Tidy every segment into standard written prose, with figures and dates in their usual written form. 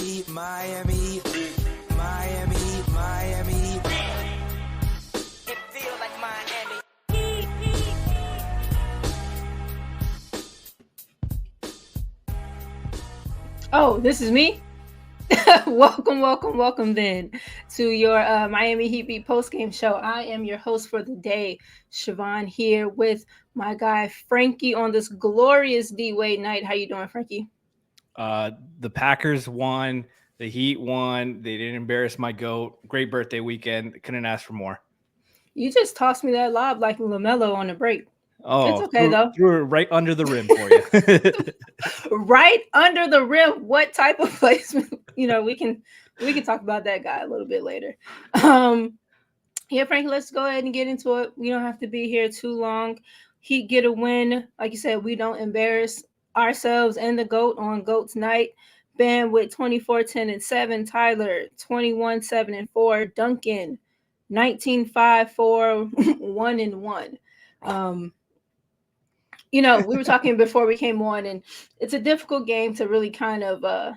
Miami, Miami, Miami, Miami. It feels like Miami. Oh, this is me? welcome then to your Miami Heat Beat postgame show. I am your host for the day, Siobhan, here with my guy Franky on this glorious D-Wade night. How you doing, Franky? The Packers won. The Heat won. They didn't embarrass my GOAT. Great birthday weekend. Couldn't ask for more. You just tossed me that lob like LaMelo on the break. Oh, It's okay, though. Threw it right under the rim for you. Right under the rim. What type of placement? We can talk about that guy a little bit later. Yeah, Frank, let's go ahead and get into it. We don't have to be here too long. Heat get a win. Like you said, we don't embarrass ourselves and the GOAT on GOAT's night. Bam with 24, 10, and 7. Tyler, 21, 7, and 4. Duncan, 19, 5, 4, 1, and 1. We were talking before we came on, and it's a difficult game to really kind of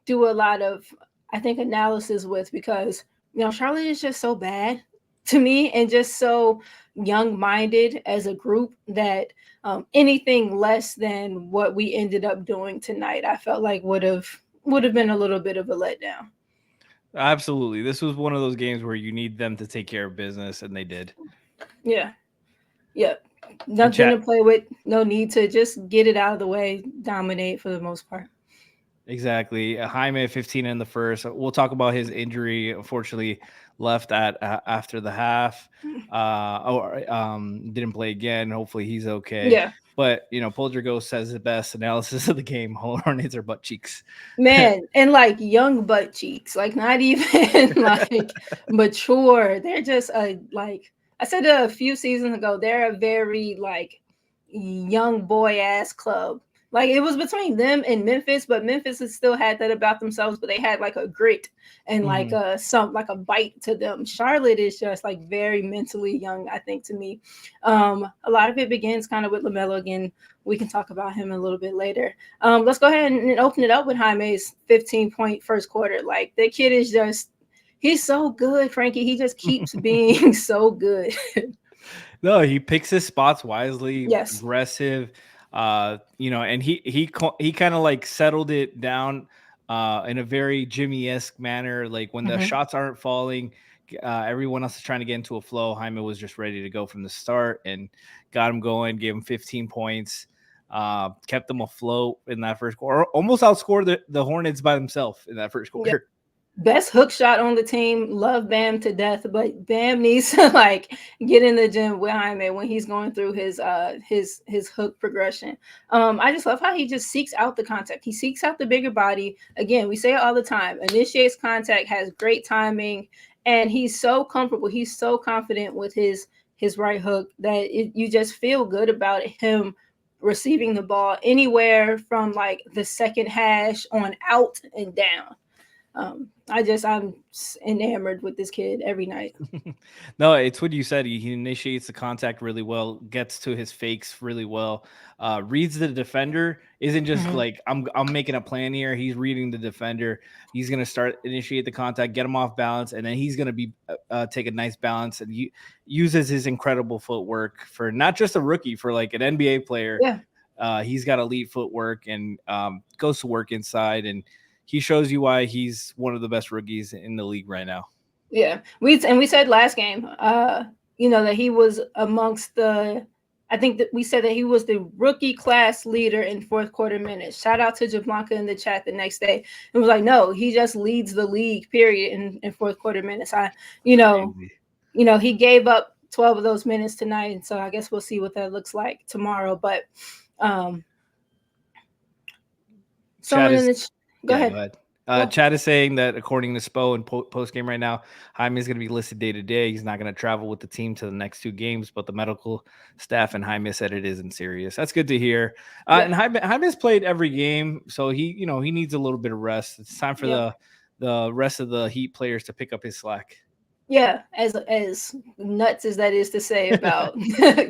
do a lot of, I think, analysis with because, Charlotte is just so bad to me and just so young-minded as a group that anything less than what we ended up doing tonight, I felt like would have been a little bit of a letdown. Absolutely. This was one of those games where you need them to take care of business, and they did. Yeah. Yep. Nothing to play with. No need to just get it out of the way, dominate for the most part. Exactly. Jaime 15 in the first. We'll talk about his injury. Unfortunately, left at after the half. Didn't play again. Hopefully, he's okay. Yeah. But Polterghost says the best analysis of the game. Hornets are butt cheeks. Man, and like young butt cheeks, like not even like mature. They're just like I said a few seasons ago, they're a very like young boy ass club. Like it was between them and Memphis, but Memphis has still had that about themselves, but they had like a grit and like like a bite to them. Charlotte is just like very mentally young, I think, to me. A lot of it begins kind of with LaMelo again. We can talk about him a little bit later. Let's go ahead and open it up with Jaime's 15-point first quarter. Like the kid is just, he's so good, Franky. He just keeps being so good. No, he picks his spots wisely, yes. Aggressive. And he kind of like settled it down in a very Jimmy-esque manner. Like when the shots aren't falling, everyone else is trying to get into a flow. Jaime was just ready to go from the start and got him going, gave him 15 points, kept them afloat in that first quarter, almost outscored the Hornets by themselves in that first quarter. Yep. Best hook shot on the team. Love Bam to death, but Bam needs to like get in the gym with Jaime when he's going through his hook progression. I just love how he just seeks out the contact. He seeks out the bigger body. Again, we say it all the time. Initiates contact, has great timing, and he's so comfortable. He's so confident with his right hook that you just feel good about him receiving the ball anywhere from like the second hash on out and down. I'm enamored with this kid every night. No, it's what you said. He initiates the contact really well, gets to his fakes really well, reads the defender. Isn't just like I'm making a plan here. He's reading the defender. He's gonna initiate the contact, get him off balance, and then he's gonna be take a nice balance, and he uses his incredible footwork for not just a rookie, for like an NBA player. Yeah, he's got elite footwork and goes to work inside and. He shows you why he's one of the best rookies in the league right now. Yeah, we said last game, that he was amongst the. I think that we said that he was the rookie class leader in fourth quarter minutes. Shout out to Jablanca in the chat the next day. It was like, no, he just leads the league, period, in fourth quarter minutes. He gave up 12 of those minutes tonight, and so I guess we'll see what that looks like tomorrow. But someone in the Go ahead. Chad is saying that according to Spo and post game right now, Jaime is going to be listed day to day. He's not going to travel with the team to the next two games, but the medical staff and Jaime said it isn't serious. That's good to hear. And Jaime's played every game, so he needs a little bit of rest. It's time for the rest of the Heat players to pick up his slack. Yeah, as nuts as that is to say about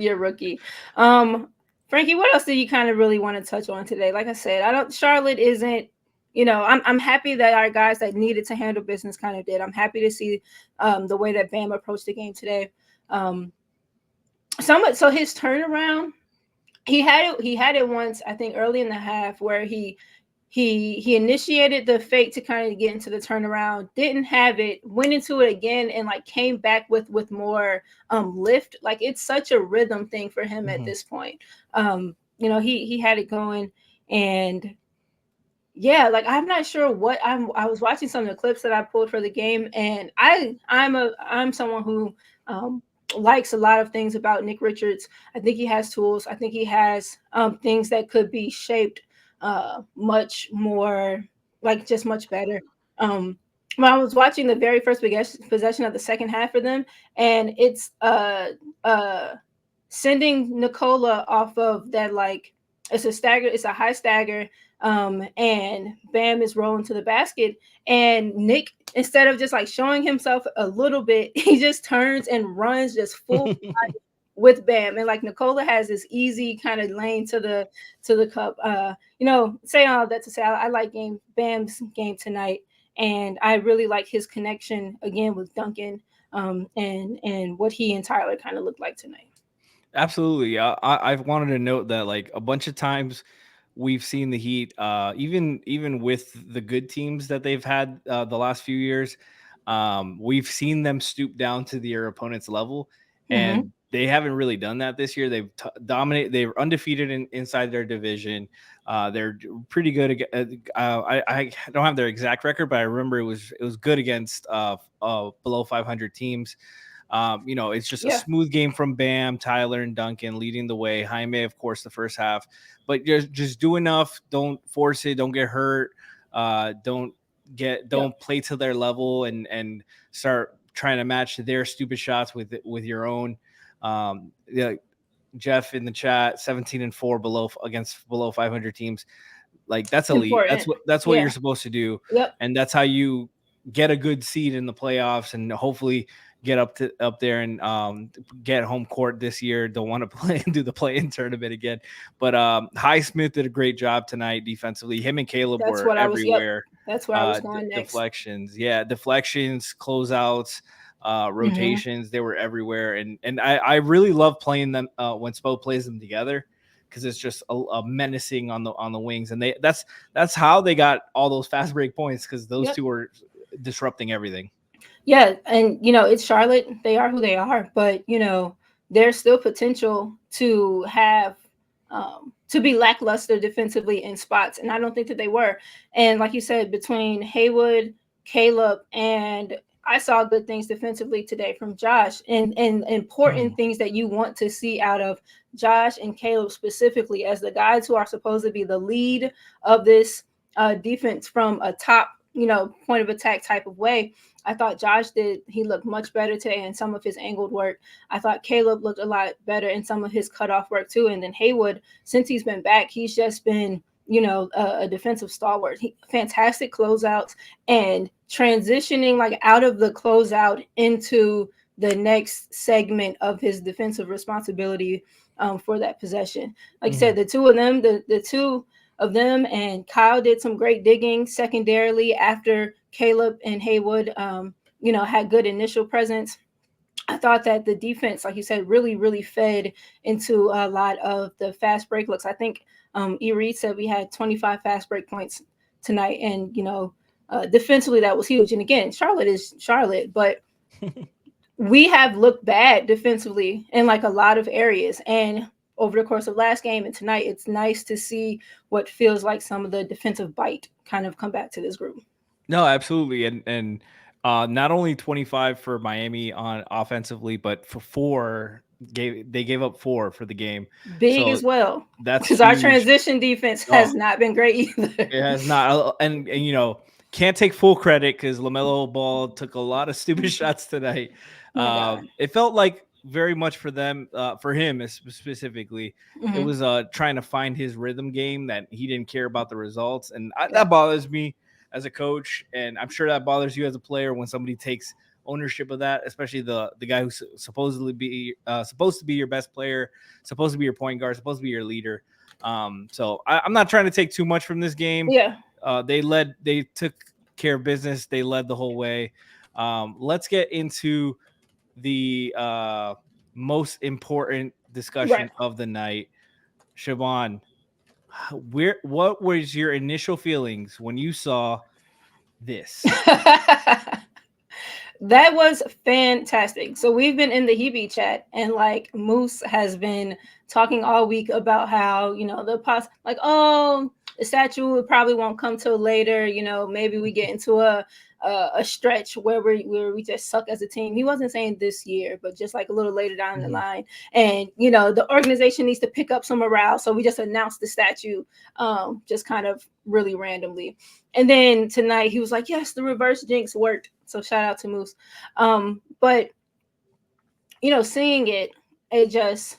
your rookie. Franky, what else do you kind of really want to touch on today? Like I said, Charlotte isn't. I'm happy that our guys that needed to handle business kind of did. I'm happy to see the way that Bam approached the game today. So his turnaround, he had it once, I think, early in the half, where he initiated the fake to kind of get into the turnaround, didn't have it, went into it again, and like came back with more lift. Like, it's such a rhythm thing for him at this point. He had it going, and yeah, like, I'm not sure what I was watching some of the clips that I pulled for the game, and I'm someone who likes a lot of things about Nick Richards. I think he has tools. I think he has things that could be shaped much more, like, just much better. When I was watching the very first possession of the second half for them, and it's sending Nicola off of that, like, it's a high stagger, and Bam is rolling to the basket, and Nick, instead of just like showing himself a little bit, he just turns and runs just full with Bam, and like Nicola has this easy kind of lane to the cup. Say all that to say, I like Bam's game tonight, and I really like his connection again with Duncan, and what he and Tyler kind of looked like tonight. Absolutely. I've wanted to note that, like, a bunch of times we've seen the Heat, even with the good teams that they've had the last few years, we've seen them stoop down to their opponent's level, and they haven't really done that this year. They've dominated. They're undefeated inside their division. They're pretty good. I don't have their exact record, but I remember it was good against below 500 teams. It's just a smooth game from Bam, Tyler, and Duncan leading the way. Jaime, of course, the first half, but just do enough. Don't force it. Don't get hurt. Don't play to their level and start trying to match their stupid shots with your own. Jeff in the chat, 17-4 against below 500 teams. Like, that's elite. Important. That's what you're supposed to do. Yep. And that's how you get a good seed in the playoffs, and hopefully get up there and get home court this year. Don't want to play and do the play-in tournament again. But Highsmith did a great job tonight defensively. Him and Caleb were everywhere. That's where I was going next. Deflections, closeouts, rotations. They were everywhere, and I really love playing them when Spo plays them together, because it's just a menacing on the wings, and that's how they got all those fast break points, because those two were disrupting everything. Yeah, and it's Charlotte. They are who they are, but there's still potential to have to be lackluster defensively in spots, and I don't think that they were. And like you said, between Haywood, Caleb, and I saw good things defensively today from Josh, and important things that you want to see out of Josh and Caleb specifically, as the guys who are supposed to be the lead of this defense from a top point of attack type of way. I thought he looked much better today in some of his angled work. I thought Caleb looked a lot better in some of his cutoff work too. And then Haywood, since he's been back, he's just been, a defensive stalwart. Fantastic closeouts, and transitioning like out of the closeout into the next segment of his defensive responsibility for that possession. Like you said, the two of them and Kyle did some great digging secondarily after Caleb and Haywood, had good initial presence. I thought that the defense, like you said, really, really fed into a lot of the fast break looks. I think Reed said we had 25 fast break points tonight, and defensively that was huge. And again, Charlotte is Charlotte, but we have looked bad defensively in like a lot of areas. And over the course of last game and tonight, it's nice to see what feels like some of the defensive bite kind of come back to this group. No, absolutely. And not only 25 for Miami on offensively, but for they gave up 4 for the game. Big as well. That's because our transition defense has not been great either. It has not. And can't take full credit, because LaMelo Ball took a lot of stupid shots tonight. It felt like very much for them, for him specifically, it was trying to find his rhythm game, that he didn't care about the results, and that bothers me as a coach, and I'm sure that bothers you as a player when somebody takes ownership of that, especially the guy who's supposed to be your best player, supposed to be your point guard, supposed to be your leader. So I'm not trying to take too much from this game. They took care of business. They led the whole way. Let's get into the most important discussion Right. of the night. Siobhan, what was your initial feelings when you saw this? That was fantastic. So we've been in the Hebe chat, and like Moose has been talking all week about how, the statue probably won't come till later. Maybe we get into a stretch where we just suck as a team. He wasn't saying this year, but just like a little later down the line. And the organization needs to pick up some morale, so we just announced the statue, just kind of really randomly. And then tonight he was like, yes, the reverse jinx worked. So shout out to Moose. But seeing it just,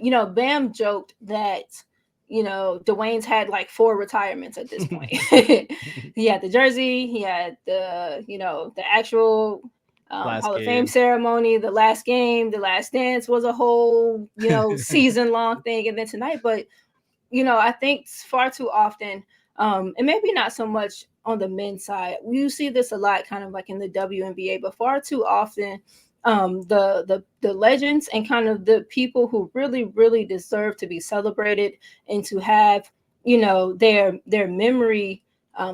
Bam joked that, Dwyane's had like 4 retirements at this point. He had the jersey, he had the actual Hall of Fame ceremony, the last game, the last dance was a whole, season long thing. And then tonight, but I think far too often, and maybe not so much on the men's side, you see this a lot kind of like in the WNBA, but far too often, the legends and kind of the people who really, really deserve to be celebrated and to have, their memory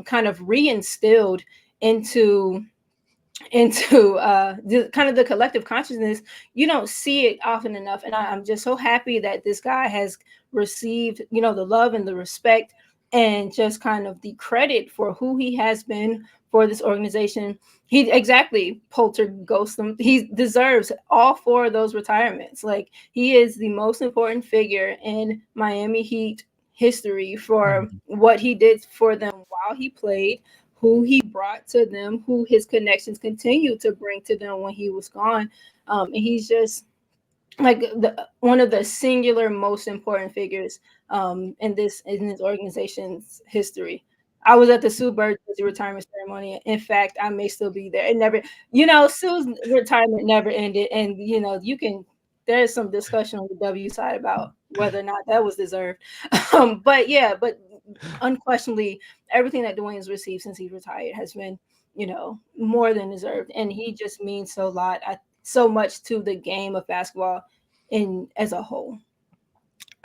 kind of reinstilled into the kind of the collective consciousness. You don't see it often enough, and I'm just so happy that this guy has received the love and the respect and just kind of the credit for who he has been for this organization. He exactly poltergeist them. He deserves all 4 of those retirements. Like, he is the most important figure in Miami Heat history for what he did for them while he played, who he brought to them, who his connections continued to bring to them when he was gone. And he's just like one of the singular most important figures in this organization's history. I was at the Sue Bird retirement ceremony. In fact, I may still be there. It never, Sue's retirement never ended. And, there's some discussion on the W side about whether or not that was deserved. But unquestionably, everything that Dwyane's received since he retired has been, more than deserved. And he just means so much to the game of basketball as a whole.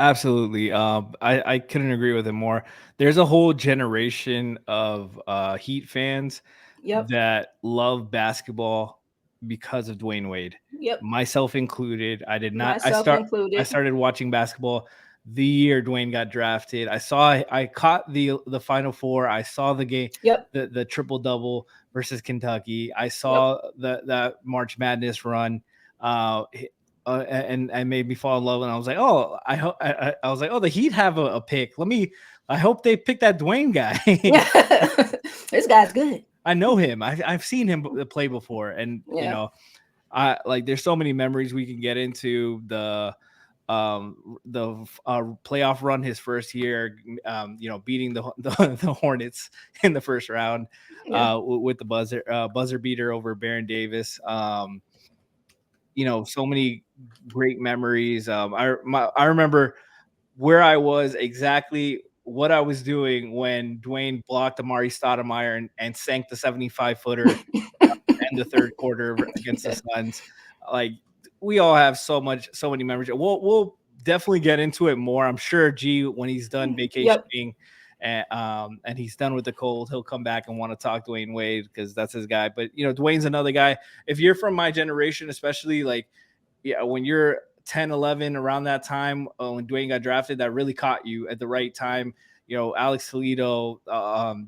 Absolutely. I couldn't agree with him more. There's a whole generation of Heat fans that love basketball because of Dwyane Wade. Yep. Myself included. I did not. Included. I started watching basketball the year Dwyane got drafted. I caught the Final Four. I saw the game. Yep. The triple double versus Kentucky. I saw that March Madness run. And made me fall in love. And I was like, oh, I was like, oh, the Heat have a pick. I hope they pick that Dwyane guy. This guy's good. I know him. I've seen him play before. And, there's so many memories we can get into. The playoff run his first year, beating the Hornets in the first round with the buzzer beater over Baron Davis. So many great memories. I remember where I was, exactly what I was doing when Dwyane blocked Amari Stoudemire and sank the 75-footer in the third quarter against the Suns. Like, we all have so many memories. We'll definitely get into it more. I'm sure G, when he's done vacationing and he's done with the cold, he'll come back and want to talk Dwyane Wade because that's his guy. But Dwyane's another guy. If you're from my generation, especially when you're 10, 11, around that time when Dwyane got drafted, that really caught you at the right time. Alex Toledo,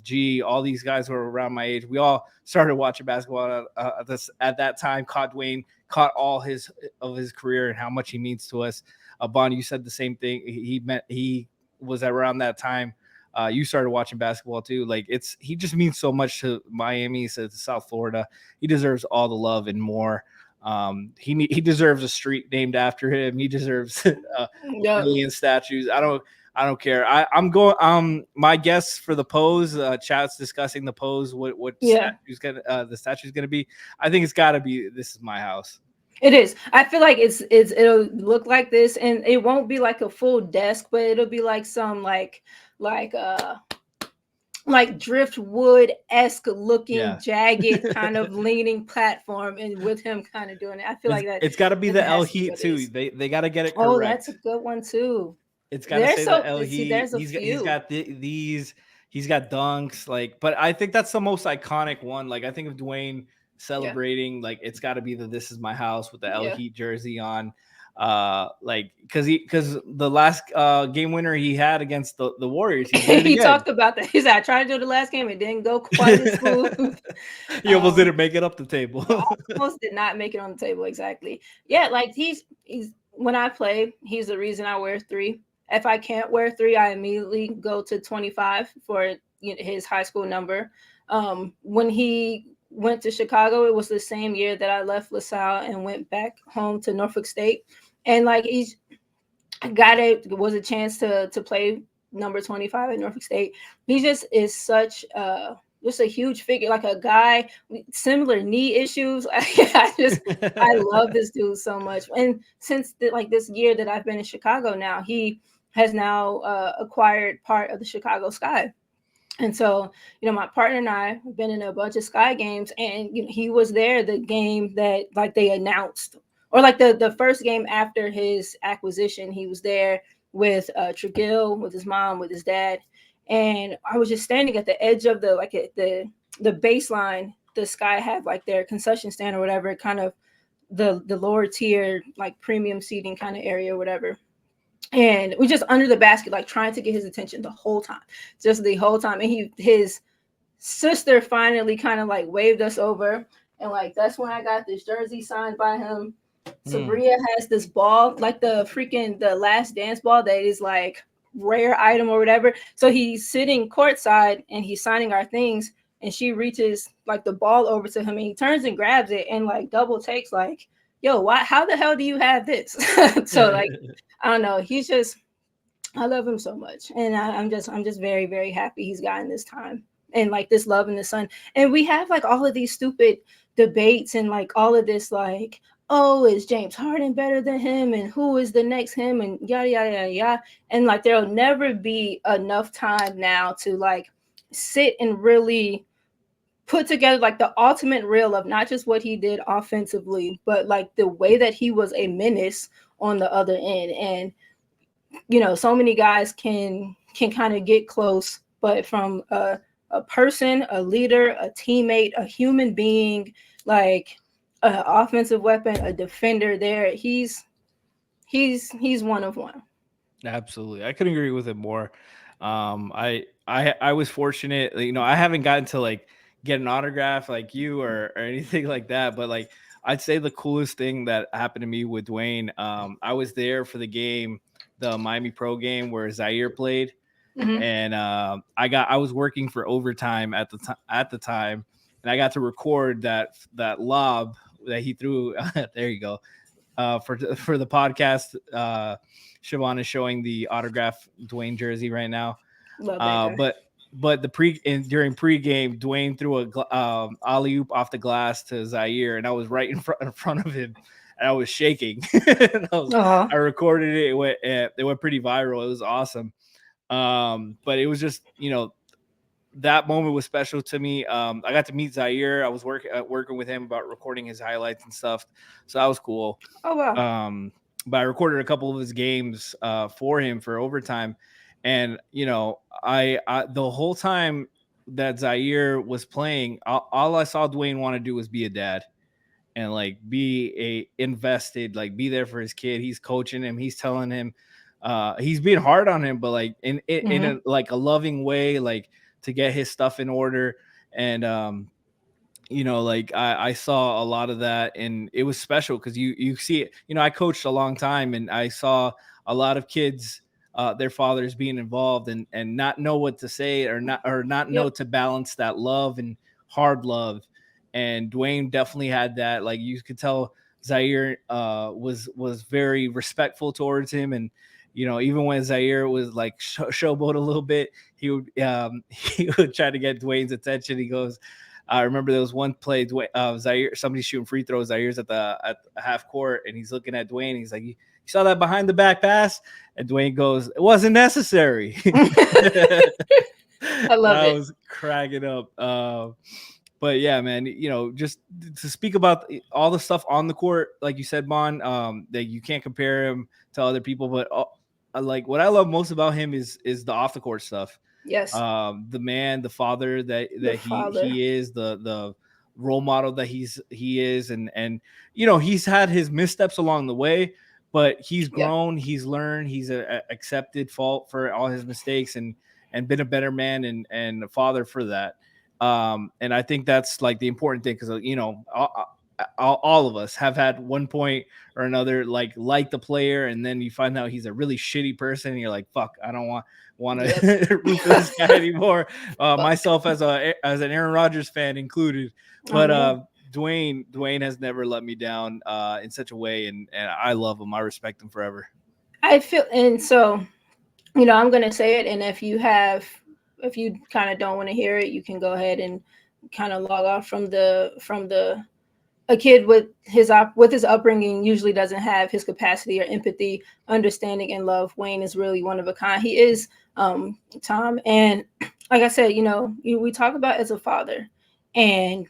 G, all these guys who are around my age. We all started watching basketball at that time. Caught Dwyane, caught all of his career and how much he means to us. Bonnie, you said the same thing. He was around that time. You started watching basketball too. He just means so much to Miami, to South Florida. He deserves all the love and more. He deserves a street named after him. He deserves a million statues. I don't care. I'm going. My guess for the pose. Chat's discussing the pose. What the statue's gonna be. I think it's got to be. This is my house. It is. I feel like it'll look like this, and it won't be like a full desk, but it'll be like some like like driftwood-esque looking, Yeah. jagged, kind of leaning platform, and with him kind of doing it. I feel like It's got to be the that L has to be Heat what it too. is. They got to get it Oh, that's a correct. good one too. It's got to There's say the so L see, Heat. there's a He's few. got these. He's got dunks like, but I think that's the most iconic one. Like I think of Dwayne Yeah, celebrating, like it's got to be the "This Is My House" with the L yeah. Heat jersey on. Like because the last game winner he had against the Warriors, he did it He again. talked about that. He said, "I tried to do the last game, it didn't go quite as smooth." He almost um, didn't make it up the table. almost did not make it on the table exactly. Yeah, like he's when I play, he's the reason I wear three. If I can't wear three, I immediately go to 25 for his high school number. When he went to Chicago, it was the same year that I left LaSalle and went back home to Norfolk State. And like he's got it was a chance to play number 25 at Norfolk State. He just is such just a huge figure, like a guy with similar knee issues. I love this dude so much. And since like this year that I've been in Chicago now, he has now acquired part of the Chicago Sky. And so, my partner and I have been in a bunch of Sky games, and he was there the game that like they announced, or like the first game after his acquisition. He was there with Tregill, with his mom, with his dad, and I was just standing at the edge of the baseline. The Sky had like their concession stand or whatever, kind of the lower tier like premium seating kind of area or whatever, and we just under the basket, like trying to get his attention the whole time, just the whole time. And his sister finally kind of like waved us over, and like that's when I got this jersey signed by him. Hmm. Sabria has this ball, like the Last Dance ball that is like rare item or whatever. So he's sitting courtside and he's signing our things, and she reaches like the ball over to him, and he turns and grabs it and like double takes, like, "Yo, why? How the hell do you have this?" So like, I don't know. He's just, I love him so much, and I'm just very very happy he's gotten this time and like this love in the sun. And we have like all of these stupid debates and like all of this like, oh, is James Harden better than him, and who is the next him, and yada yada yada yada. And like there'll never be enough time now to like sit and really put together like the ultimate reel of not just what he did offensively, but like the way that he was a menace on the other end. And so many guys can kind of get close, but from a person, a leader, a teammate, a human being, like an offensive weapon, a defender, there he's one of one. Absolutely, I couldn't agree with it more. I was fortunate, I haven't gotten to like get an autograph like you or anything like that, but like I'd say the coolest thing that happened to me with Dwayne, I was there for the game, the Miami Pro game where Zaire played, Mm-hmm. and I was working for overtime at the time, and I got to record that lob that he threw. There you go. For the podcast, Siobhan is showing the autograph Dwayne jersey right now. Love that Uh, guy. but but during pregame, Dwayne threw a alley oop off the glass to Zaire, and I was right in front of him, and I was shaking. And Oh, I recorded it. It went pretty viral. It was awesome. But it was just that moment was special to me. I got to meet Zaire. I was working with him about recording his highlights and stuff, so that was cool. oh wow. But I recorded a couple of his games for him for overtime, and I the whole time that Zaire was playing, all I saw Dwayne want to do was be a dad and like be invested, like be there for his kid. He's coaching him. He's telling him, he's being hard on him, but like in Mm-hmm. a like a loving way, like to get his stuff in order. And like I saw a lot of that, and it was special because you see it. I coached a long time, and I saw a lot of kids, their fathers being involved and not know what to say or not know Yep. to balance that love and hard love. And Dwayne definitely had that. Like you could tell Zaire was very respectful towards him, and even when Zaire was like showboat a little bit, he would he would try to get Dwayne's attention. He goes, I remember there was one play, Zaire, somebody shooting free throws. Zaire's at half court, and he's looking at Dwayne. He's like, "You saw that behind the back pass?" And Dwayne goes, "It wasn't necessary." I love it. was cracking up. But yeah, man, just to speak about all the stuff on the court, like you said, Mon, that you can't compare him to other people, but like what I love most about him is the off the court stuff. Yes. The man, the father that The he father. is, the role model that he is, and he's had his missteps along the way, but he's grown, he's learned, he's accepted fault for all his mistakes, and been a better man and a father for that. And I think that's like the important thing, because all of us have had one point or another like the player, and then you find out he's a really shitty person, and you're like, fuck, I don't want to root for this guy anymore. Myself as an Aaron Rodgers fan included, but Dwyane has never let me down in such a way, and I love him. I respect him forever. I feel, and so I'm gonna say it, and if you kind of don't want to hear it, you can go ahead and kind of log off from the a kid with his upbringing usually doesn't have his capacity or empathy, understanding, and love. Wayne is really one of a kind. He is, Tom, and like I said, we talk about as a father, and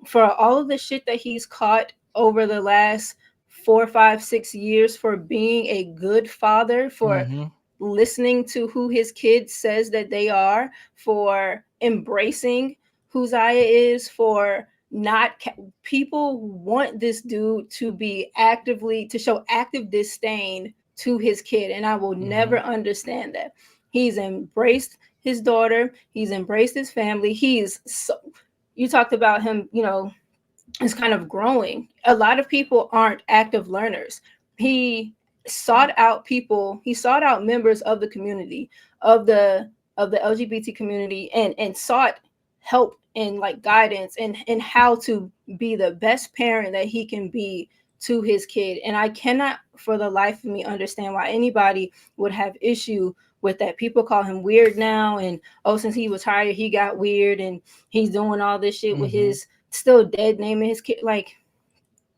for all of the shit that he's caught over the last 4, 5, 6 years for being a good father, for listening to who his kid says that they are, for embracing who Zaya is, for not people want this dude to show active disdain to his kid, and I will never understand that. He's embraced his daughter, he's embraced his family. You talked about him, is kind of growing. A lot of people aren't active learners. He sought out members of the community, of the LGBT community, and sought help and like guidance and how to be the best parent that he can be to his kid. And I cannot for the life of me understand why anybody would have issue with that. People call him weird now, and since he was hired, he got weird, and he's doing all this shit with his still dead naming his kid. Like,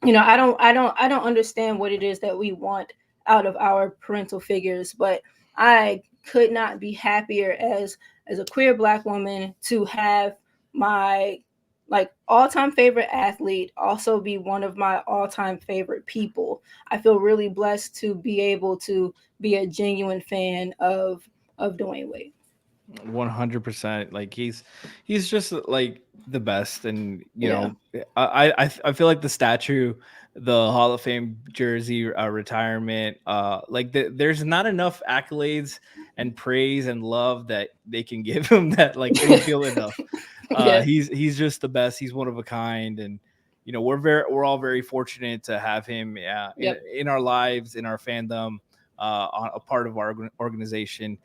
I don't understand what it is that we want out of our parental figures, but I could not be happier as a queer Black woman to have my like all-time favorite athlete also be one of my all-time favorite people. I feel really blessed to be able to be a genuine fan of Dwyane Wade. 100%. Like he's just like the best, and I feel like the statue, the Hall of Fame jersey retirement, there's not enough accolades and praise and love that they can give him that like they don't feel enough. He's just the best. He's one of a kind, and we're all very fortunate to have him in our lives, in our fandom, on a part of our organization.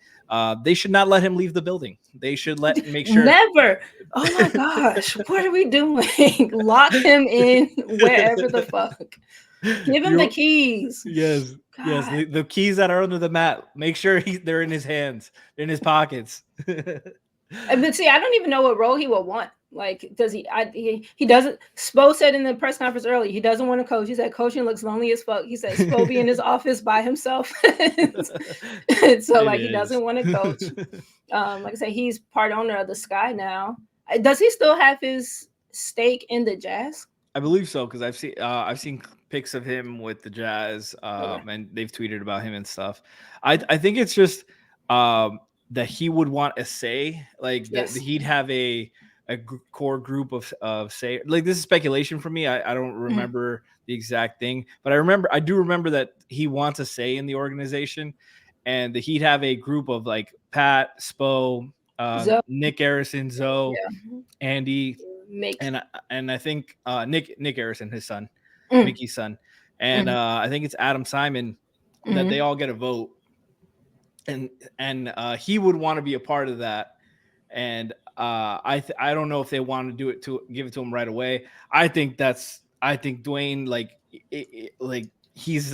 They should not let him leave the building. They should make sure. Never. Oh my gosh, what are we doing? Lock him in wherever the fuck. Give him the keys. Yes. God. Yes, the keys that are under the mat. Make sure they're in his hands, in his pockets. But see, I don't even know what role he would want. Like, does he doesn't. Spo said in the press conference earlier, he doesn't want to coach. He said coaching looks lonely as fuck. He said Spo be in his office by himself. So he doesn't want to coach. Like I said, he's part owner of the Sky now. Does he still have his stake in the Jazz? I believe so, because I've seen pics of him with the Jazz, and they've tweeted about him and stuff. I think it's just that he would want a say, like that he'd have a core group of say. Like, this is speculation for me. I don't remember the exact thing, but I do remember that he wants a say in the organization, and that he'd have a group of like Pat, Spo, Nick Harrison, Zoe, Andy, and I think Nick Harrison, his son, Mickey's son, and I think it's Adam Simon, that they all get a vote, and he would want to be a part of that. And I don't know if they want to do it to give it to him right away. I think Dwyane, like he's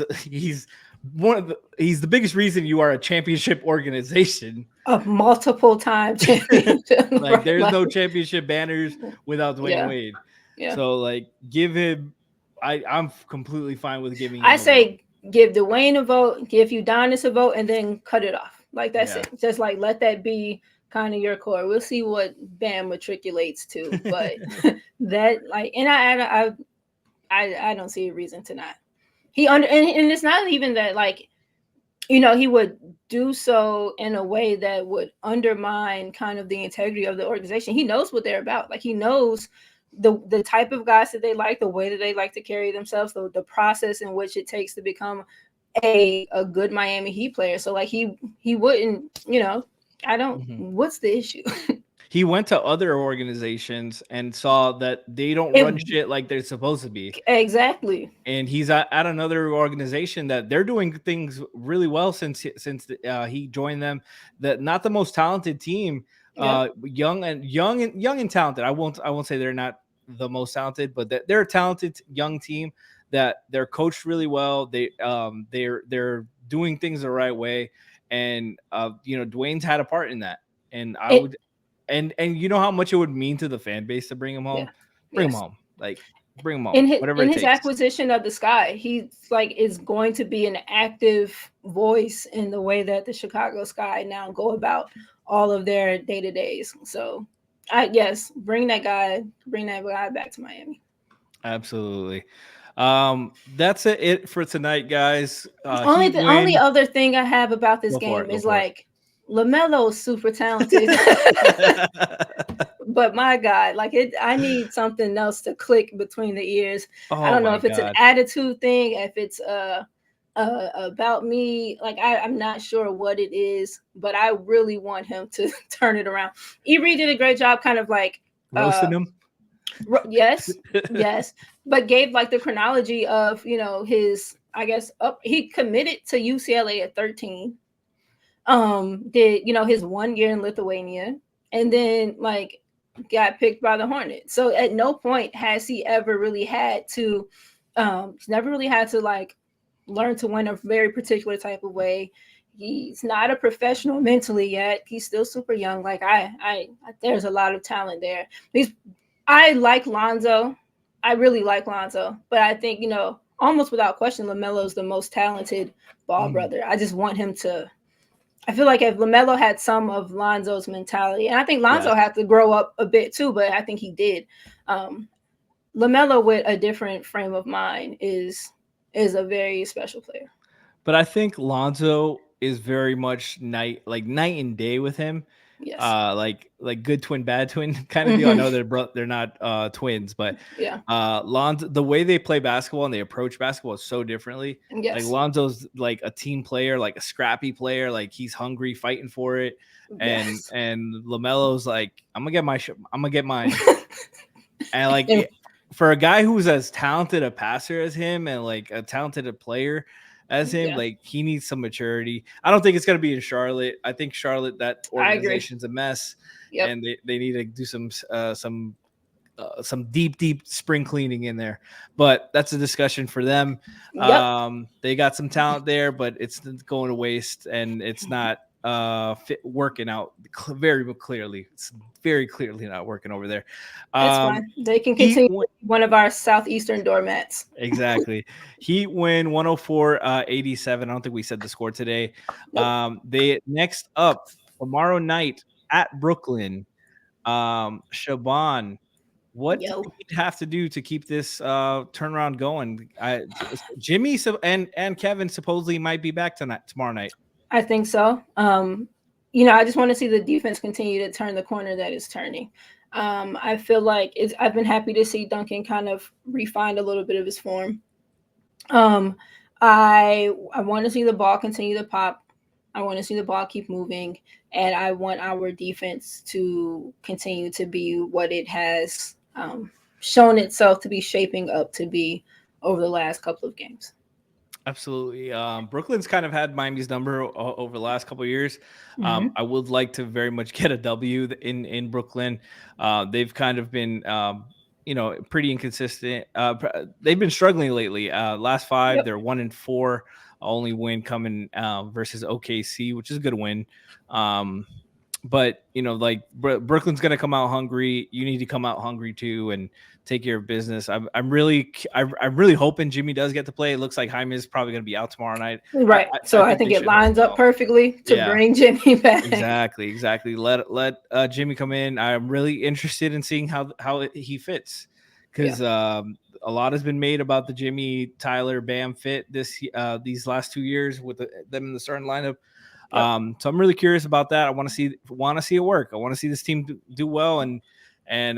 the biggest reason you are a championship organization, a multiple time championship. Like, there's no championship banners without Dwyane Wade. Yeah. So like, give him. I'm completely fine with giving. I say give Dwyane a vote, give Udonis a vote, and then cut it off. Like, that's it. Just like let that be kind of your core. We'll see what Bam matriculates to, but that like, and I don't see a reason to not. And it's not even that like, he would do so in a way that would undermine kind of the integrity of the organization. He knows what they're about. Like he knows the type of guys that they like, the way that they like to carry themselves, the process in which it takes to become a good Miami Heat player. So like he wouldn't, I don't. What's the issue? He went to other organizations and saw that they don't run shit like they're supposed to be. Exactly. And he's at another organization that they're doing things really well since he joined them. That not the most talented team, young and talented. I won't say they're not the most talented, but they're a talented young team that they're coached really well. They're doing things the right way, and Dwyane's had a part in that. And I would. And you know how much it would mean to the fan base to bring him home? Bring him home. Like, bring him home. Whatever it takes. In his acquisition of the Sky, he is going to be an active voice in the way that the Chicago Sky now go about all of their day-to-days. So, bring that guy back to Miami. Absolutely. That's it for tonight, guys. Only other thing I have about this game is like LaMelo's super talented. But my God, I need something else to click between the ears. I don't know if it's an attitude thing, if it's about me. Like I'm not sure what it is, but I really want him to turn it around. E-Reed did a great job, kind of like roasting him. Yes, but gave like the chronology of his. I guess he committed to UCLA at 13. Did his 1 year in Lithuania, and then like got picked by the Hornets. So at no point has he ever really had to never really had to like learn to win a very particular type of way. He's not a professional mentally yet. He's still super young. Like I there's a lot of talent there. I like Lonzo. I really like Lonzo, but I think almost without question LaMelo's the most talented ball brother. I just want him to. I feel like if LaMelo had some of Lonzo's mentality, and I think Lonzo had to grow up a bit too, but I think he did. LaMelo with a different frame of mind is a very special player. But I think Lonzo is very much night and day with him. Yes. Like good twin, bad twin kind of deal. I know they're not twins, but Lonzo, the way they play basketball and they approach basketball is so differently. Yes. Like Lonzo's like a team player, like a scrappy player, like he's hungry, fighting for it. And LaMelo's like, I'm gonna get mine. And like for a guy who's as talented a passer as him and like a talented a player as him, like he needs some maturity. I don't think it's going to be in Charlotte. I think Charlotte, that organization's a mess, and they need to do some deep spring cleaning in there. But that's a discussion for them. They got some talent there, but it's going to waste, and it's not working out very clearly. It's very clearly not working over there. That's fine. They can continue one of our southeastern doormats. Exactly. Heat win 104-87. I don't think we said the score today. Nope. They next up tomorrow night at Brooklyn. Siobhan, what do we have to do to keep this turnaround going? Jimmy and Kevin supposedly might be back tomorrow night. I think so. I just want to see the defense continue to turn the corner that is turning. I feel like I've been happy to see Duncan kind of refine a little bit of his form. I want to see the ball continue to pop. I want to see the ball keep moving, and I want our defense to continue to be what it has shown itself to be shaping up to be over the last couple of games. Absolutely. Brooklyn's kind of had Miami's number over the last couple of years. I would like to very much get a W in Brooklyn. They've kind of been, pretty inconsistent. They've been struggling lately. Last five, they're 1-4. Only win coming versus OKC, which is a good win. But Brooklyn's going to come out hungry. You need to come out hungry too, and take care of business. I'm really hoping Jimmy does get to play. It looks like Jaime is probably going to be out tomorrow night. Right. So I think it lines up perfectly to bring Jimmy back. Exactly. Let Jimmy come in. I'm really interested in seeing how he fits, because a lot has been made about the Jimmy, Tyler, Bam fit these last 2 years with them in the starting lineup. So I'm really curious about that. I want to see it work. I want to see this team do well, and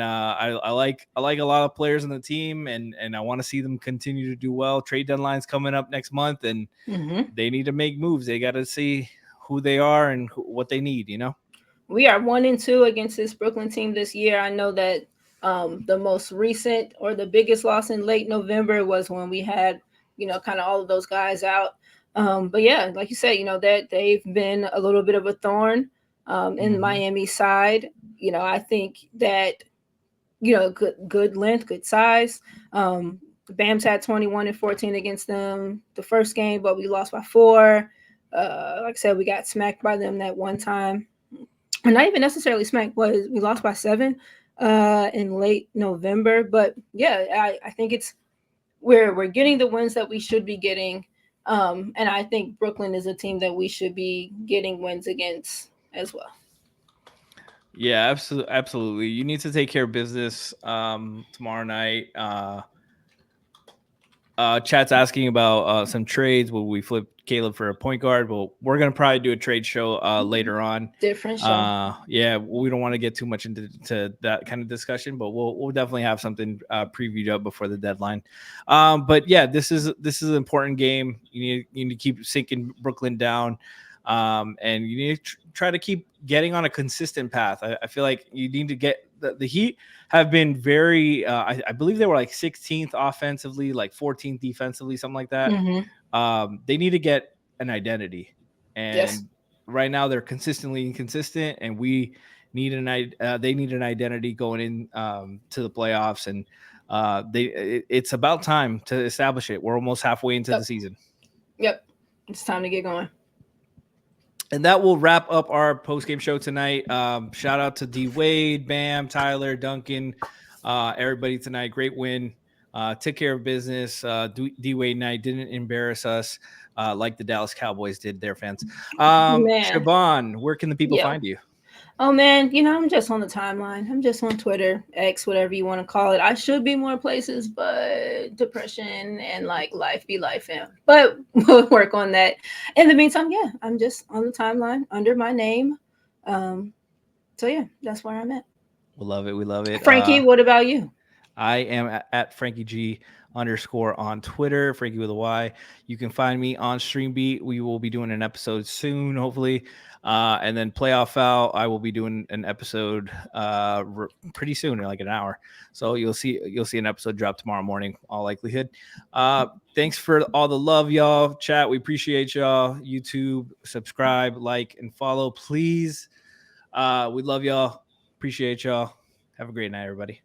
I like a lot of players on the team, and I want to see them continue to do well. Trade deadline's coming up next month, and they need to make moves. They got to see who they are and what they need. We are 1-2 against this Brooklyn team this year. I know that the most recent or the biggest loss in late November was when we had, kind of all of those guys out. But yeah, like you said, that they've been a little bit of a thorn in Miami's side. I think that, good length, good size. Bam's had 21 and 14 against them the first game, but we lost by 4. Like I said, we got smacked by them that one time. Or not even necessarily smacked, we lost by 7 in late November. But yeah, I think we're getting the wins that we should be getting. And I think Brooklyn is a team that we should be getting wins against as well. Yeah, absolutely. You need to take care of business tomorrow night. Chat's asking about some trades. Will we flip Caleb for a point guard? Well, we're going to probably do a trade show later on. Different show. Yeah, we don't want to get too much into that kind of discussion, but we'll definitely have something previewed up before the deadline. But yeah, this is an important game. You need to keep sinking Brooklyn down. And you need to try to keep getting on a consistent path. I feel like you need to get the Heat have been very, I believe they were like 16th offensively, like 14th defensively, something like that. They need to get an identity, and right now they're consistently inconsistent, and we need they need an identity going in to the playoffs, and it's about time to establish it. We're almost halfway into the season. Yep, it's time to get going. And that will wrap up our post-game show tonight. Shout out to D Wade, Bam, Tyler, Duncan, everybody tonight. Great win. Took care of business. D Wade and I didn't embarrass us like the Dallas Cowboys did their fans. Siobhan, where can the people find you? Oh, man, I'm just on the timeline. I'm just on Twitter, X, whatever you want to call it. I should be more places, but depression and life be life. But we'll work on that. In the meantime, I'm just on the timeline under my name. So, yeah, that's where I'm at. We love it. Franky, what about you? I am at Franky G _on Twitter, Franky with a Y. You can find me on StreamBeat. We will be doing an episode soon, hopefully. And then Playoff Foul, I will be doing an episode pretty soon, in like an hour. So you'll see an episode drop tomorrow morning, all likelihood. Thanks for all the love, y'all. Chat, we appreciate y'all. YouTube, subscribe, like, and follow, please. We love y'all. Appreciate y'all. Have a great night, everybody.